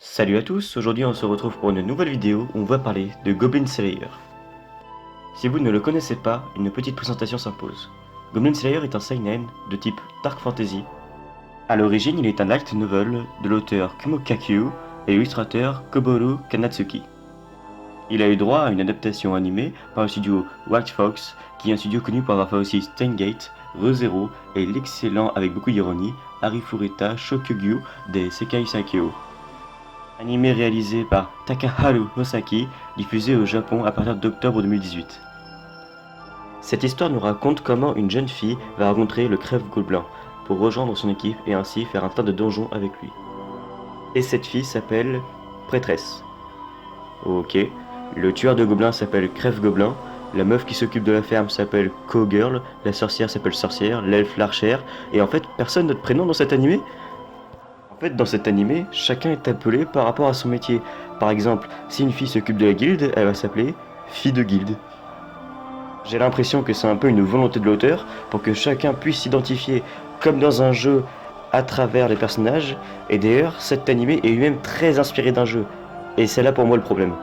Salut à tous, aujourd'hui on se retrouve pour une nouvelle vidéo où on va parler de Goblin Slayer. Si vous ne le connaissez pas, une petite présentation s'impose. Goblin Slayer est un seinen de type Dark Fantasy. A l'origine, il est un light novel de l'auteur Kumo Kakyu et l'illustrateur Koboru Kanatsuki. Il a eu droit à une adaptation animée par le studio White Fox, qui est un studio connu pour avoir fait aussi Steins Gate, Re:Zero et l'excellent, avec beaucoup d'ironie, Arifureta Shokugyu des Sekai Saikyo. Animé réalisé par Takaharu Hosaki, diffusé au Japon à partir d'octobre 2018. Cette histoire nous raconte comment une jeune fille va rencontrer le Crève-Gobelin pour rejoindre son équipe et ainsi faire un tas de donjons avec lui. Et cette fille s'appelle Prêtresse. Ok, le tueur de gobelins s'appelle Crève-Gobelin, la meuf qui s'occupe de la ferme s'appelle Cowgirl, la sorcière s'appelle Sorcière, l'elfe l'archère, et en fait personne n'a de prénom dans cet animé. En fait, dans cet animé, chacun est appelé par rapport à son métier. Par exemple, si une fille s'occupe de la guilde, elle va s'appeler fille de guilde. J'ai l'impression que c'est un peu une volonté de l'auteur pour que chacun puisse s'identifier comme dans un jeu à travers les personnages, et d'ailleurs, cet animé est lui-même très inspiré d'un jeu. Et c'est là pour moi le problème.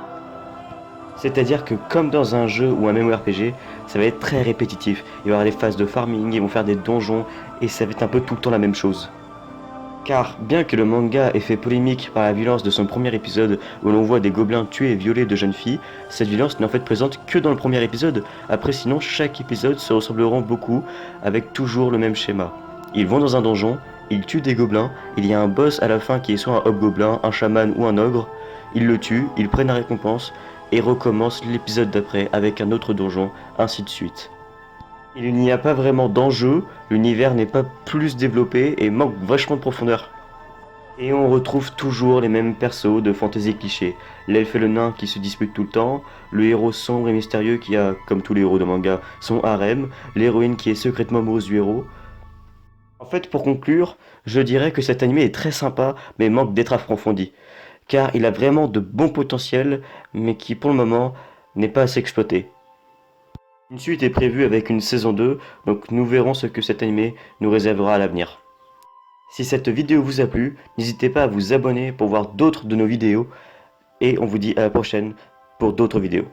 C'est-à-dire que comme dans un jeu ou un MMORPG, ça va être très répétitif. Il va y avoir des phases de farming, ils vont faire des donjons, et ça va être un peu tout le temps la même chose. Car bien que le manga ait fait polémique par la violence de son premier épisode où l'on voit des gobelins tuer et violer de jeunes filles, cette violence n'est en fait présente que dans le premier épisode. Après sinon chaque épisode se ressembleront beaucoup avec toujours le même schéma. Ils vont dans un donjon, ils tuent des gobelins, il y a un boss à la fin qui est soit un hobgoblin, un chaman ou un ogre, ils le tuent, ils prennent la récompense et recommencent l'épisode d'après avec un autre donjon, ainsi de suite. Il n'y a pas vraiment d'enjeu, l'univers n'est pas plus développé et manque vachement de profondeur. Et on retrouve toujours les mêmes persos de fantasy clichés. L'elfe et le nain qui se disputent tout le temps, le héros sombre et mystérieux qui a, comme tous les héros de manga, son harem, l'héroïne qui est secrètement amoureuse du héros. En fait, pour conclure, je dirais que cet animé est très sympa, mais manque d'être approfondi. Car il a vraiment de bons potentiels, mais qui pour le moment n'est pas assez exploité. Une suite est prévue avec une saison 2, donc nous verrons ce que cet animé nous réservera à l'avenir. Si cette vidéo vous a plu, n'hésitez pas à vous abonner pour voir d'autres de nos vidéos, et on vous dit à la prochaine pour d'autres vidéos.